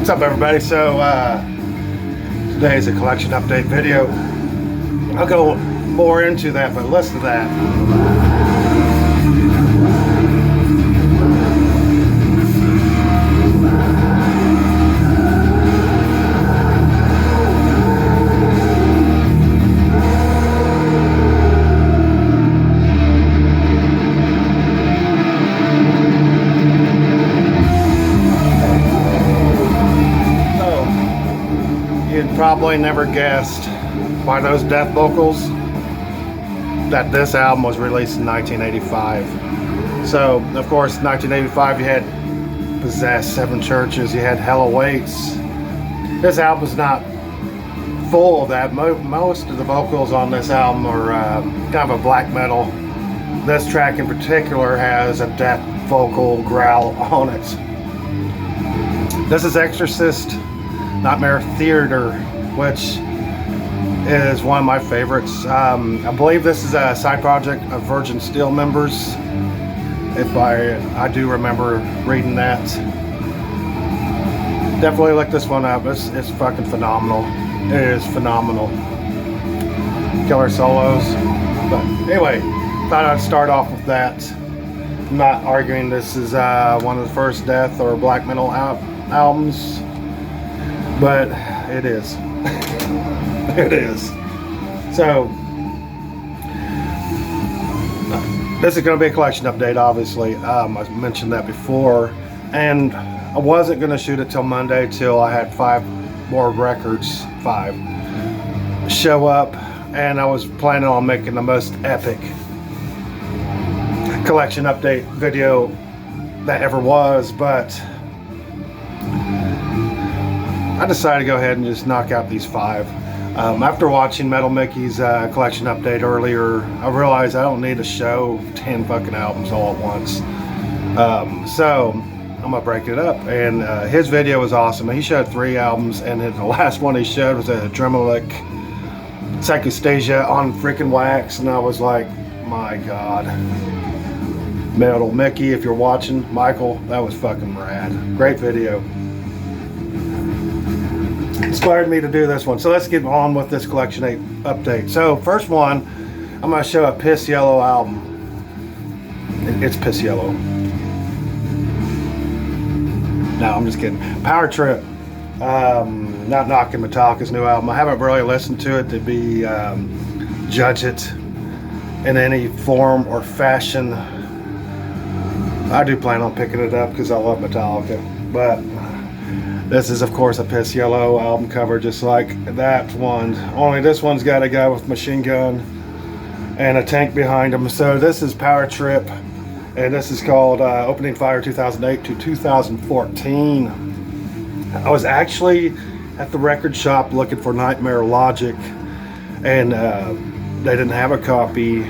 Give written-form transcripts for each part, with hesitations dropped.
What's up, everybody? So today is a collection update video. I'll go more into that, but listen to that. Probably never guessed by those death vocals that this album was released in 1985. So, of course, 1985 you had Possessed, Seven Churches, you had Hell Awaits. This album's not full of that. Most of the vocals on this album are kind of a black metal. This track in particular has a death vocal growl on it. This is Exorcist Nightmare Theater, which is one of my favorites. I believe this is a side project of Virgin Steel members, if I do remember reading that. Definitely look this one up. It's fucking phenomenal. It is phenomenal. Killer solos. But anyway, thought I'd start off with that. I'm not arguing this is one of the first death or black metal albums, but it is. It is. So this is going to be a collection update, obviously. I mentioned that before, and I wasn't going to shoot it till Monday till I had 5 more records show up, and I was planning on making the most epic collection update video that ever was, but I decided to go ahead and just knock out these 5. After watching Metal Mickey's collection update earlier, I realized I don't need to show 10 fucking albums all at once. So I'm gonna break it up. And his video was awesome. He showed 3 albums, and the last one he showed was a Dremelic Psychostasia on freaking wax, and I was like, my God. Metal Mickey, if you're watching, Michael, that was fucking rad. Great video. Inspired me to do this one. So let's get on with this collection update. So first one, I'm going to show a Piss Yellow album. It's Piss Yellow. No, I'm just kidding. Power Trip. Not knocking Metallica's new album. I haven't really listened to it to be judge it in any form or fashion. I do plan on picking it up because I love Metallica, but this is, of course, a Piss Yellow album cover, just like that one. Only this one's got a guy with a machine gun and a tank behind him. So this is Power Trip, and this is called Opening Fire 2008 to 2014. I was actually at the record shop looking for Nightmare Logic, and they didn't have a copy,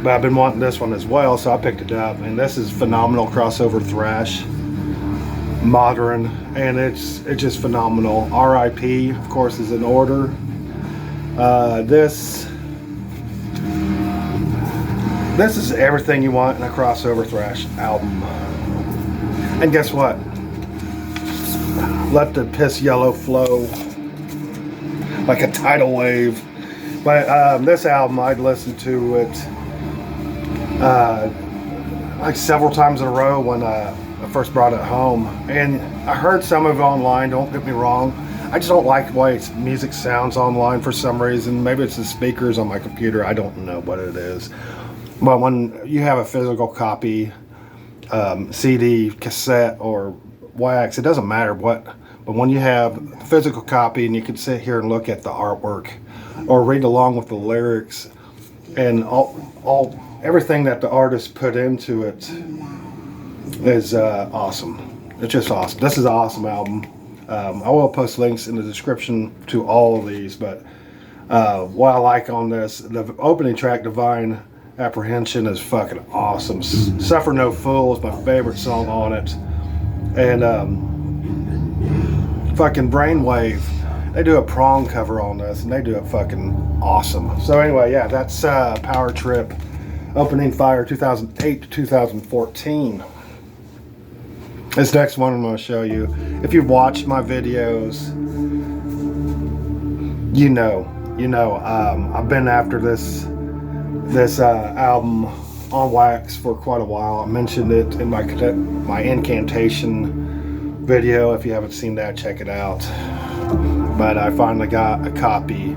but I've been wanting this one as well, so I picked it up. And this is phenomenal crossover thrash. Modern, and it's just phenomenal. R.I.P. of course is in order. This is everything you want in a crossover thrash album. And guess what? Let the Piss Yellow flow like a tidal wave. But this album, I'd listened to it like several times in a row when I first brought it home, and I heard some of it online, don't get me wrong. I just don't like the way music sounds online for some reason. Maybe it's the speakers on my computer, I don't know what it is. But when you have a physical copy, CD, cassette, or wax, it doesn't matter what, but when you have a physical copy and you can sit here and look at the artwork or read along with the lyrics and everything that the artist put into it is awesome. It's just awesome. This is an awesome album. I will post links in the description to all of these, but what I like on this, the opening track, Divine Apprehension, is fucking awesome. Suffer No Fool is my favorite song on it. And fucking Brainwave, they do a prong cover on this, and they do it fucking awesome. So anyway, yeah, that's Power Trip, Opening Fire 2008 to 2014. This next one I'm going to show you. If you've watched my videos, you know. I've been after this album on wax for quite a while. I mentioned it in my incantation video. If you haven't seen that, check it out. But I finally got a copy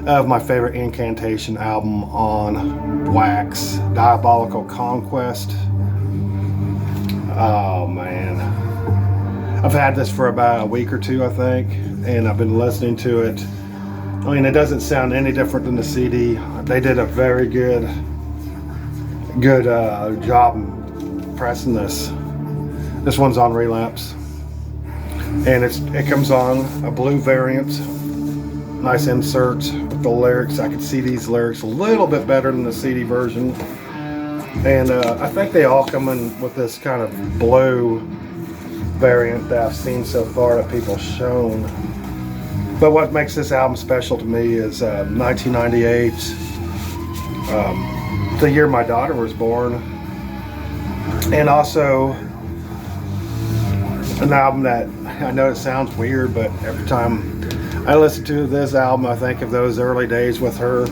of my favorite incantation album on wax, Diabolical Conquest. Oh man, I've had this for about a week or two, I think, and I've been listening to it. I mean, it doesn't sound any different than the CD. They did a very good job pressing this. This one's on relapse, and it comes on a blue variant. Nice insert with the lyrics. I can see these lyrics a little bit better than the CD version, and I think they all come in with this kind of blue variant that I've seen so far that people shown. But what makes this album special to me is 1998, the year my daughter was born, and also an album that I know it sounds weird, but every time I listen to this album, I think of those early days with her.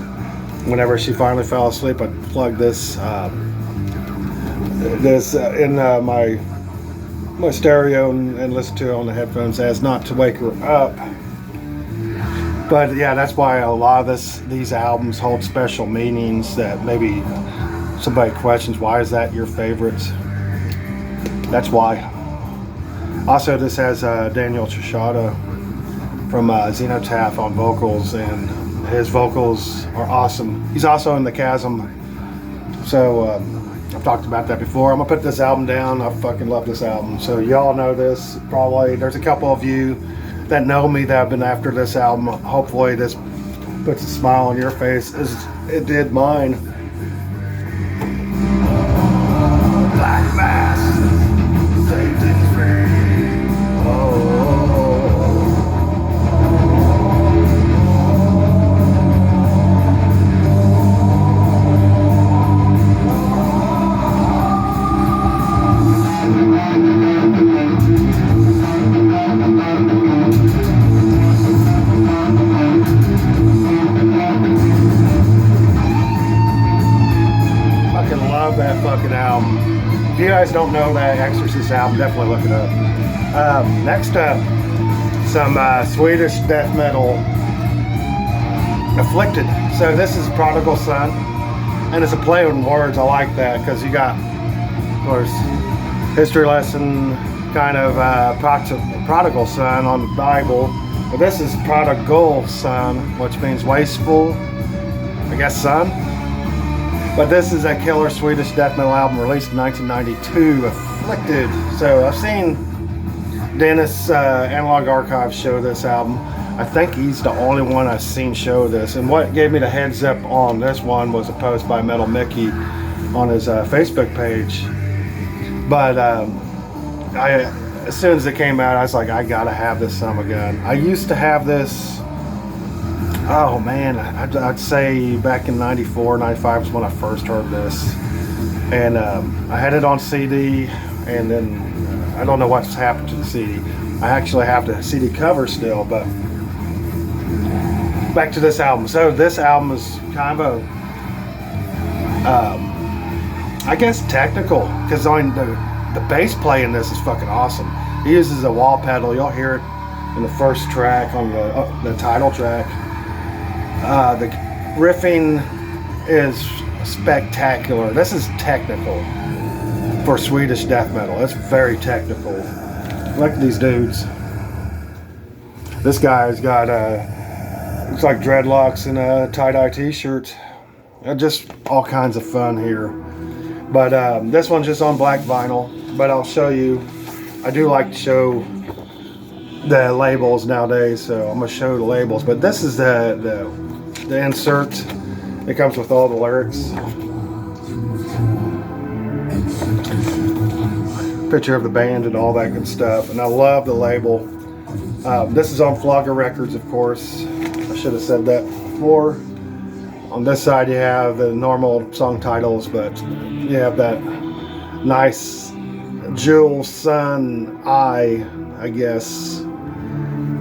Whenever she finally fell asleep, I'd plug this in my stereo and listen to it on the headphones as not to wake her up. But yeah, that's why a lot of these albums hold special meanings. That maybe somebody questions, why is that your favorite? That's why. Also, this has Daniel Chishada from Xenotaph on vocals, and his vocals are awesome. He's also in The Chasm, so I've talked about that before. I'm gonna put this album down. I fucking love this album. So y'all know this probably. There's a couple of you that know me that have been after this album. Hopefully this puts a smile on your face as it did mine. Black Mass, Satan's free. Oh. That fucking album. If you guys don't know that Exorcist album, definitely look it up. Next up, some Swedish death metal, Afflicted. So this is Prodigal Sun, and it's a play on words. I like that because you got, of course, history lesson kind of Prodigal Son on the Bible, but this is Prodigal Sun, which means wasteful, I guess, son. But this is a killer Swedish death metal album released in 1992, Afflicted. So I've seen Dennis Analog Archives show this album. I think he's the only one I've seen show this. And what gave me the heads up on this one was a post by Metal Mickey on his Facebook page. But as soon as it came out, I was like, I gotta have this son of a gun. I used to have this. Oh man, I'd say back in 94, 95 was when I first heard this. And I had it on CD, and then I don't know what's happened to the CD. I actually have the CD cover still, but back to this album. So this album is kind of a, I guess technical, because I mean, the bass play in this is fucking awesome. He uses a wall pedal. You'll hear it in the first track on the title track. The riffing is spectacular. This is technical for Swedish death metal. It's very technical. Look at these dudes. This guy's got looks like dreadlocks and a tie-dye t-shirt. Just all kinds of fun here. But this one's just on black vinyl. But I'll show you. I do like to show the labels nowadays, so I'm gonna show the labels. But this is the insert. It comes with all the lyrics. Picture of the band and all that good stuff. And I love the label. This is on Flogger Records, of course. I should have said that before. On this side you have the normal song titles, but you have that nice Prodigal Sun I guess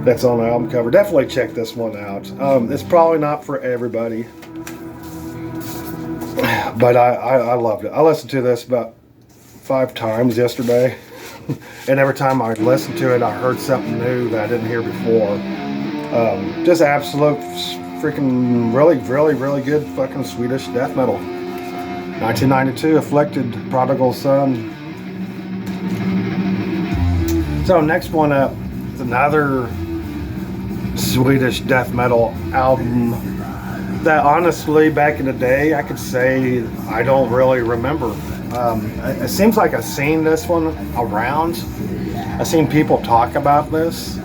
that's on the album cover. Definitely check this one out. It's probably not for everybody, but I loved it. I listened to this about 5 times yesterday, and every time I listened to it, I heard something new that I didn't hear before. Just absolute freaking really good fucking Swedish death metal. 1992, Afflicted, Prodigal Sun. So next one up is another Swedish death metal album that honestly back in the day I could say I don't really remember. It seems like I've seen this one around. I've seen people talk about this.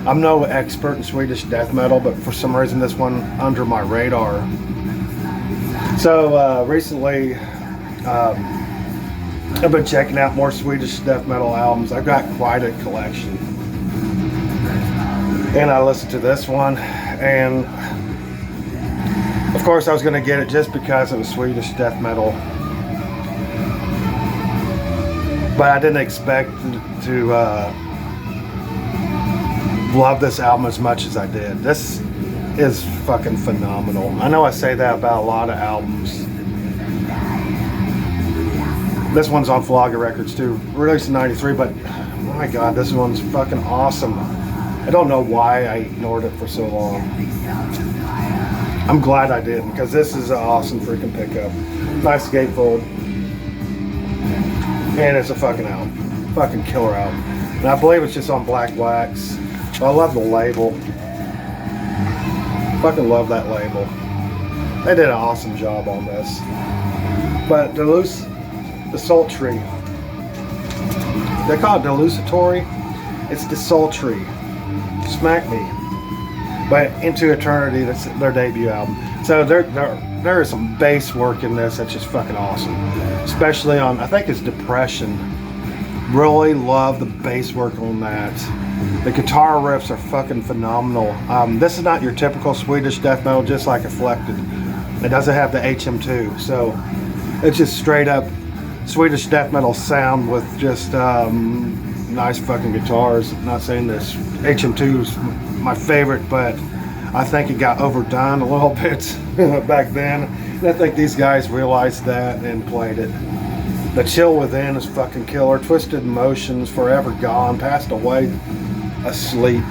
I'm no expert in Swedish death metal, but for some reason this one under my radar. So recently I've been checking out more Swedish death metal albums. I've got quite a collection. And I listened to this one, and of course I was going to get it just because it was Swedish death metal. But I didn't expect to love this album as much as I did. This is fucking phenomenal. I know I say that about a lot of albums. This one's on Flogger Records too, released in '93, but oh my god, this one's fucking awesome. I don't know why I ignored it for so long. I'm glad I did, because this is an awesome freaking pickup. Nice gatefold. And it's a fucking album. Fucking killer album. And I believe it's just on black wax. I love the label. Fucking love that label. They did an awesome job on this. But desultory. They call it delusory. It's desultory. Smack Me. But Into Eternity, that's their debut album. So there is some bass work in this that's just fucking awesome. Especially on, I think it's Depression. Really love the bass work on that. The guitar riffs are fucking phenomenal. This is not your typical Swedish death metal, just like Afflicted. It doesn't have the HM2, so it's just straight up Swedish death metal sound with just nice fucking guitars. I'm not saying this HM2 is my favorite, but I think it got overdone a little bit back then. And I think these guys realized that and played it. The Chill Within is fucking killer. Twisted Emotions, Forever Gone, Passed Away, Asleep.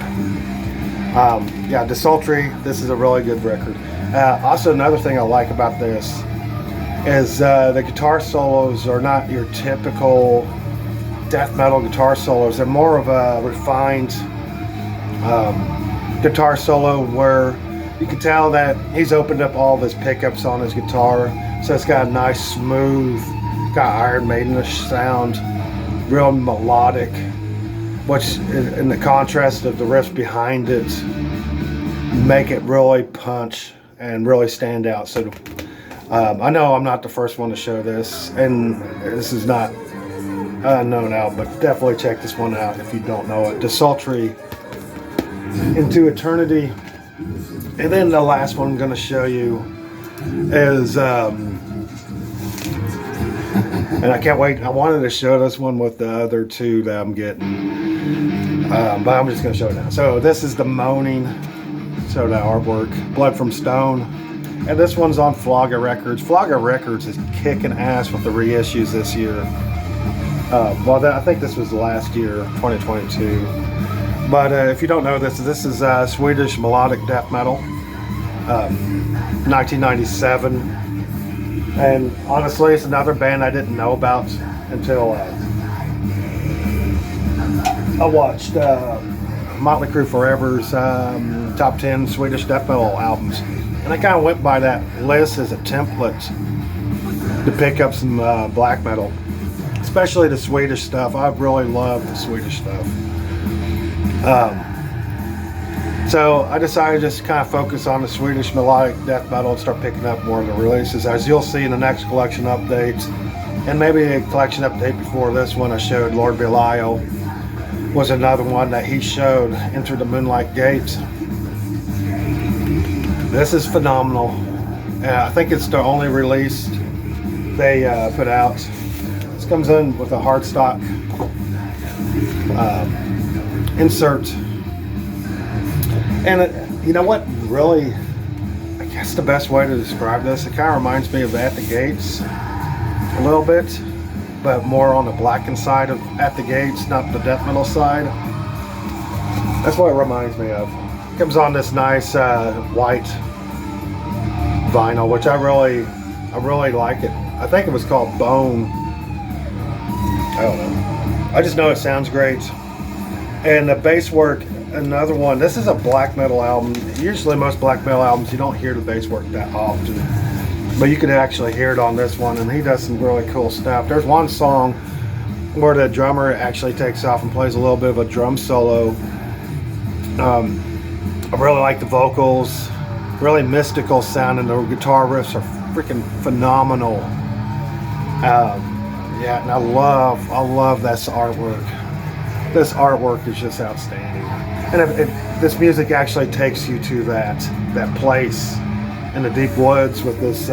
Yeah, Desultory, this is a really good record. Also, another thing I like about this is the guitar solos are not your typical death metal guitar solos. They're more of a refined guitar solo where you can tell that he's opened up all of his pickups on his guitar, so it's got a nice smooth, got Iron Maidenish sound, real melodic, which in the contrast of the riffs behind it make it really punch and really stand out. So I know I'm not the first one to show this, and this is not unknown out, but definitely check this one out if you don't know it. Desultory, Into Eternity. And then the last one I'm going to show you is and I can't wait. I wanted to show this one with the other two that I'm getting, but I'm just going to show it now. So this is the Moaning, so the artwork, Blood from Stone, and this one's on Flogger Records. Flogger Records is kicking ass with the reissues this year. Well, I think this was last year, 2022. But if you don't know this is Swedish melodic death metal, 1997. And honestly, it's another band I didn't know about until I watched Motley Crue Forever's top 10 Swedish death metal albums. And I kind of went by that list as a template to pick up some black metal, especially the Swedish stuff. I really love the Swedish stuff. So I decided to just kind of focus on the Swedish melodic death metal and start picking up more of the releases. As you'll see in the next collection updates, and maybe a collection update before this one I showed, Lord Belial was another one that he showed, Enter the Moonlight Gate. This is phenomenal. I think it's the only release they put out. This comes in with a hardstock insert. And you know what? Really, I guess the best way to describe this, it kind of reminds me of At the Gates a little bit, but more on the blackened side of At the Gates, not the death metal side. That's what it reminds me of. It comes on this nice white vinyl, which I really like it. I think it was called Bone. I don't know. I just know it sounds great. And the bass work, another one. This is a black metal album. Usually most black metal albums, you don't hear the bass work that often. But you could actually hear it on this one, and he does some really cool stuff. There's one song where the drummer actually takes off and plays a little bit of a drum solo. I really like the vocals, really mystical sound, and the guitar riffs are freaking phenomenal. Yeah, and I love this artwork. This artwork is just outstanding. And this music actually takes you to that place in the deep woods with this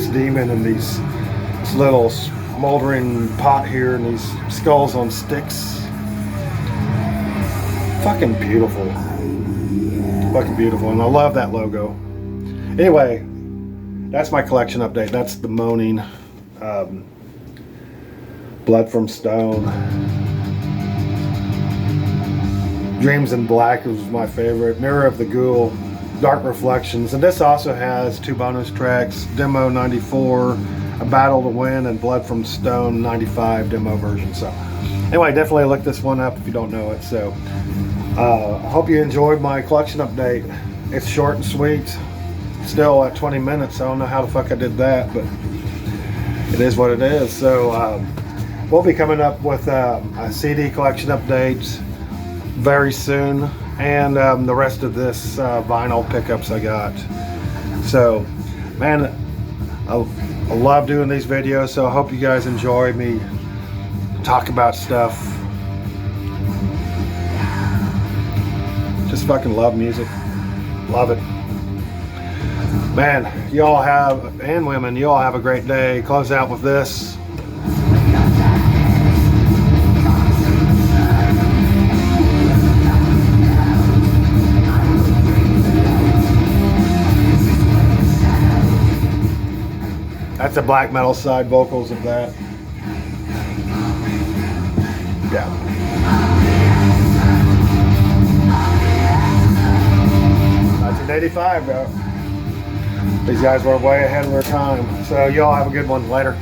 demon and this little smoldering pot here and these skulls on sticks. Fucking beautiful. Fucking beautiful. And I love that logo. Anyway, that's my collection update. That's the Moaning. Blood from Stone. Dreams in Black was my favorite. Mirror of the Ghoul. Dark Reflections. And this also has 2 bonus tracks. Demo 94, A Battle to Win, and Blood from Stone 95 demo version. So anyway, definitely look this one up if you don't know it. So I hope you enjoyed my collection update. It's short and sweet. Still at 20 minutes. I don't know how the fuck I did that, but it is what it is. So we'll be coming up with a CD collection update very soon, and the rest of this vinyl pickups I got. So man, I love doing these videos, so I hope you guys enjoy me talk about stuff. Just fucking love music. Love it. Man, you all have, and women, you all have a great day. Close out with this. That's the black metal side vocals of that. Yeah. 1985, bro. These guys were way ahead of their time. So y'all have a good one. Later.